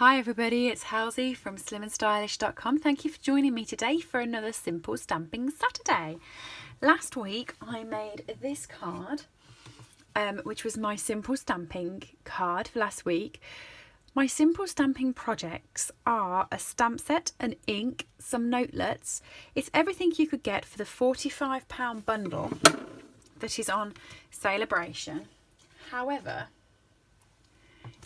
Hi everybody, it's Halsey from slimandstylish.com. Thank you for joining me today for another Simple Stamping Saturday. Last week I made this card, which was my Simple Stamping card for last week. My Simple Stamping projects are a stamp set, an ink, some notelets. It's everything you could get for the £45 bundle that is on Sale-a-bration. However,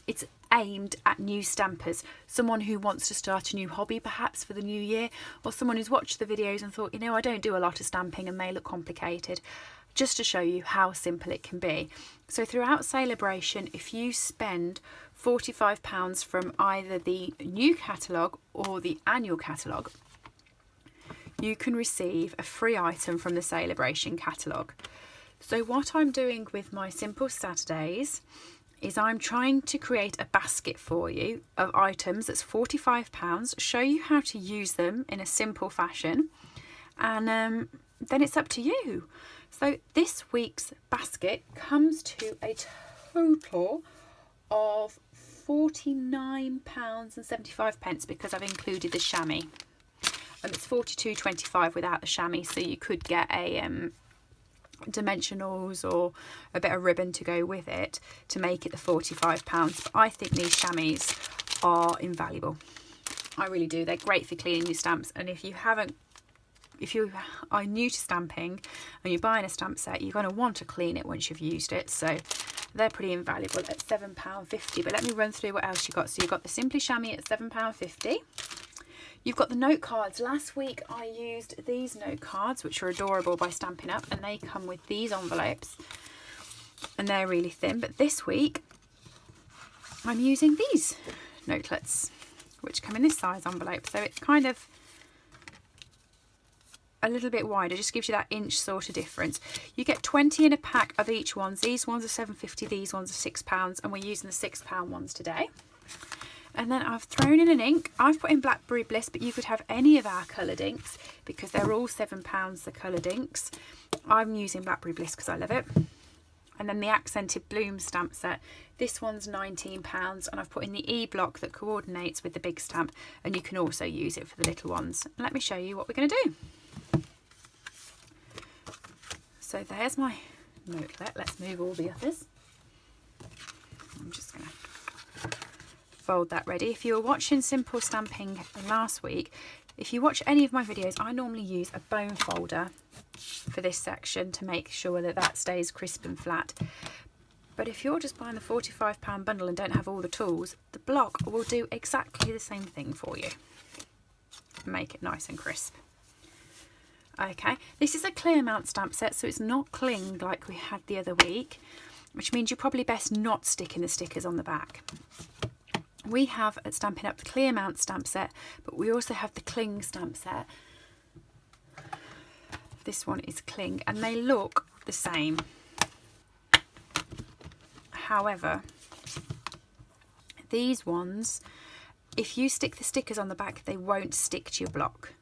it's aimed at new stampers, someone who wants to start a new hobby perhaps for the new year, or someone who's watched the videos and thought, you know, I don't do a lot of stamping and they look complicated, just to show you how simple it can be. So throughout Sale-a-bration, if you spend £45 from either the new catalogue or the annual catalogue, you can receive a free item from the Sale-a-bration catalogue. So what I'm doing with my Simple Saturdays is I'm trying to create a basket for you of items that's £45, show you how to use them in a simple fashion, and then it's up to you. So this week's basket comes to a total of £49.75 because I've included the chamois, and it's £42.25 without the chamois, so you could get a dimensionals or a bit of ribbon to go with it to make it the £45. But I think these chamois are invaluable. I really do. They're great for cleaning your stamps, and if you are new to stamping and you're buying a stamp set, you're going to want to clean it once you've used it, so they're pretty invaluable at £7.50. But let me run through what else you got. So you've got the Simply Chamois at £7.50. You've got the note cards. Last week I used these note cards, which are adorable, by Stampin' Up, and they come with these envelopes and they're really thin. But this week I'm using these notelets, which come in this size envelope, so it's kind of a little bit wider, just gives you that inch sort of difference. You get 20 in a pack of each ones. These ones are £7.50, these ones are £6, and we're using the £6 ones today. And then I've thrown in an ink. I've put in Blackberry Bliss, but you could have any of our coloured inks because they're all £7, the coloured inks. I'm using Blackberry Bliss because I love it. And then the Accented Bloom stamp set. This one's £19, and I've put in the E-block that coordinates with the big stamp, and you can also use it for the little ones. Let me show you what we're going to do. So there's my notelet. Let's move all the others. I'm just going to fold that ready. If you were watching Simple Stamping last week, if you watch any of my videos, I normally use a bone folder for this section to make sure that that stays crisp and flat. But if you're just buying the £45 bundle and don't have all the tools, the block will do exactly the same thing for you. Make it nice and crisp. Okay, this is a clear mount stamp set, so it's not clinged like we had the other week, which means you're probably best not sticking the stickers on the back. We have at Stampin' Up the clear mount stamp set, but we also have the cling stamp set. This one is cling, and they look the same. However, these ones, if you stick the stickers on the back, they won't stick to your block.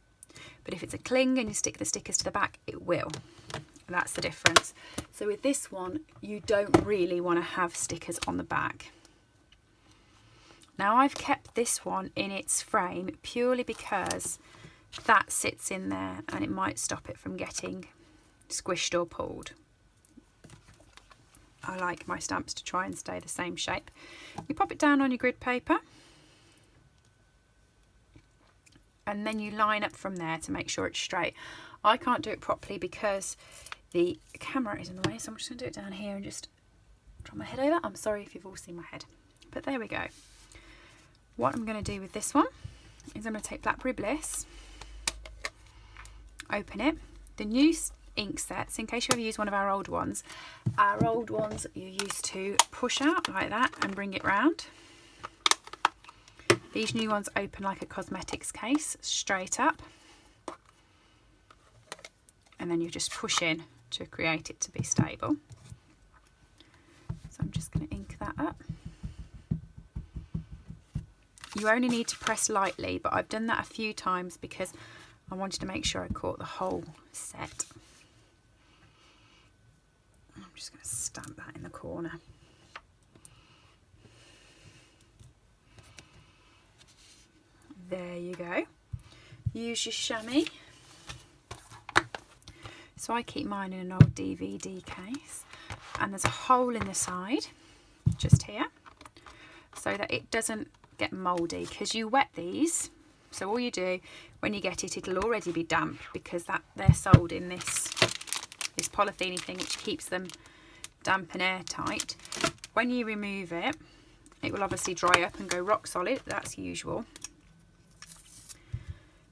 But if it's a cling and you stick the stickers to the back, it will. And that's the difference. So with this one, you don't really want to have stickers on the back. Now I've kept this one in its frame purely because that sits in there and it might stop it from getting squished or pulled. I like my stamps to try and stay the same shape. You pop it down on your grid paper and then you line up from there to make sure it's straight. I can't do it properly because the camera is in the way, so I'm just going to do it down here and just drop my head over. I'm sorry if you've all seen my head, but there we go. What I'm going to do with this one is I'm going to take Blackberry Bliss, open it. The new ink sets, in case you ever use one of our old ones you used to push out like that and bring it round. These new ones open like a cosmetics case, straight up, and then you just push in to create it to be stable. So I'm just going to ink that up. You only need to press lightly, but I've done that a few times because I wanted to make sure I caught the whole set. I'm just going to stamp that in the corner. There you go. Use your chamois. So I keep mine in an old DVD case, and there's a hole in the side just here so that it doesn't get mouldy, because you wet these. So all you do when you get it, it'll already be damp, because they're sold in this polythene thing which keeps them damp and airtight. When you remove it, it will obviously dry up and go rock solid. That's usual.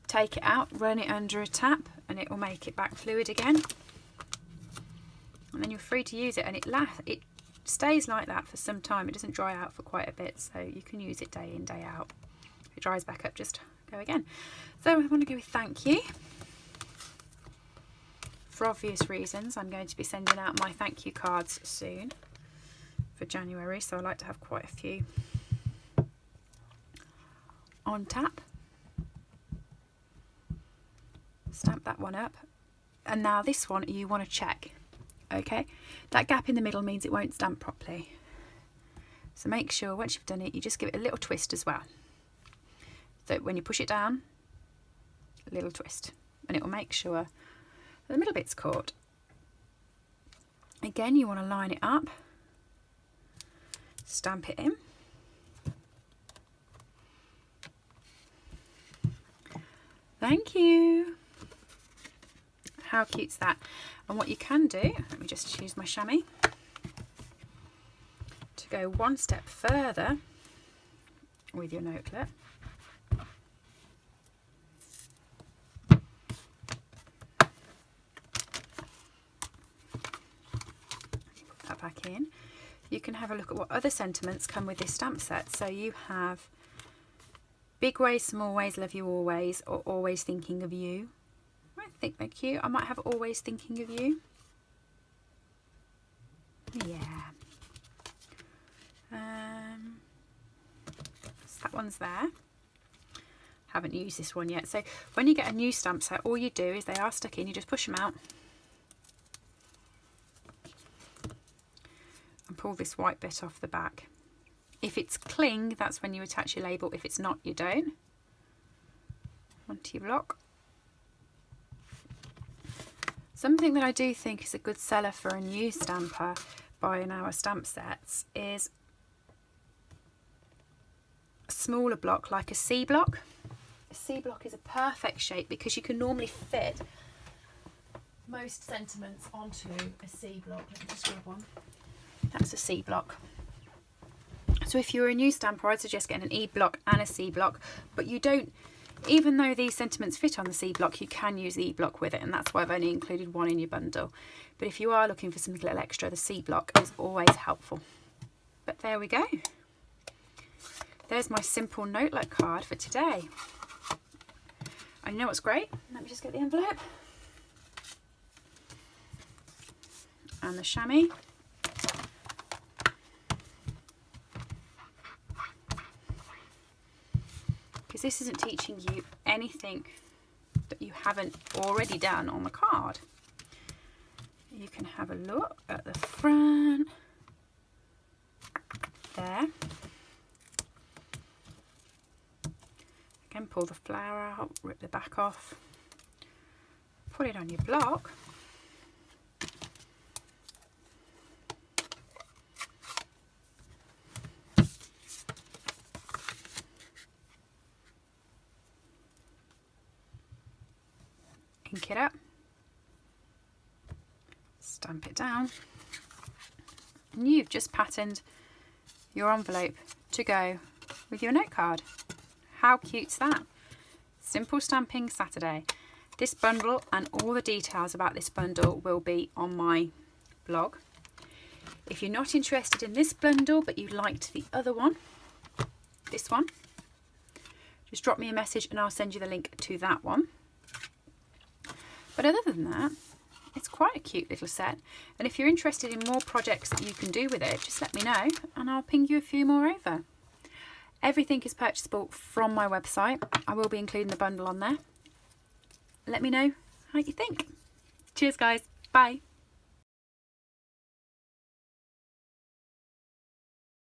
Take it out, run it under a tap, and it will make it back fluid again. And then you're free to use it, and it stays like that for some time. It doesn't dry out for quite a bit, so you can use it day in, day out. If it dries back up, just go again. So I want to go with thank you. For obvious reasons, I'm going to be sending out my thank you cards soon for January, so I like to have quite a few on tap. Stamp that one up, and now this one you want to check. Okay, that gap in the middle means it won't stamp properly, so make sure once you've done it you just give it a little twist as well. So when you push it down, a little twist, and it will make sure the middle bit's caught. Again, you want to line it up, stamp it in. Thank you. How cute's that? And what you can do, let me just use my chamois to go one step further with your notelet. Put that back in. You can have a look at what other sentiments come with this stamp set. So you have big ways, small ways, love you always, or always thinking of you. I think they're cute. I might have always thinking of you. Yeah. So that one's there. Haven't used this one yet. So when you get a new stamp set, all you do is they are stuck in. You just push them out and pull this white bit off the back. If it's cling, that's when you attach your label. If it's not, you don't. Onto your block. Something that I do think is a good seller for a new stamper buying our stamp sets is a smaller block, like a C block. A C block is a perfect shape because you can normally fit most sentiments onto a C block. Let me just grab one. That's a C block. So if you're a new stamper, I'd suggest getting an E block and a C block, but you don't, even though these sentiments fit on the C block, you can use the E block with it, and that's why I've only included one in your bundle. But if you are looking for something a little extra, the C block is always helpful. But there we go. There's my simple notelet card for today. And you know what's great? Let me just get the envelope. And the chamois. Because this isn't teaching you anything that you haven't already done on the card. You can have a look at the front there. Again, pull the flower out, rip the back off, put it on your block. Ink it up, stamp it down, and you've just patterned your envelope to go with your note card. How cute's that? Simple Stamping Saturday. This bundle and all the details about this bundle will be on my blog. If you're not interested in this bundle but you liked the other one, this one, just drop me a message and I'll send you the link to that one. But other than that, it's quite a cute little set. And if you're interested in more projects that you can do with it, just let me know and I'll ping you a few more over. Everything is purchasable from my website. I will be including the bundle on there. Let me know how you think. Cheers guys. Bye.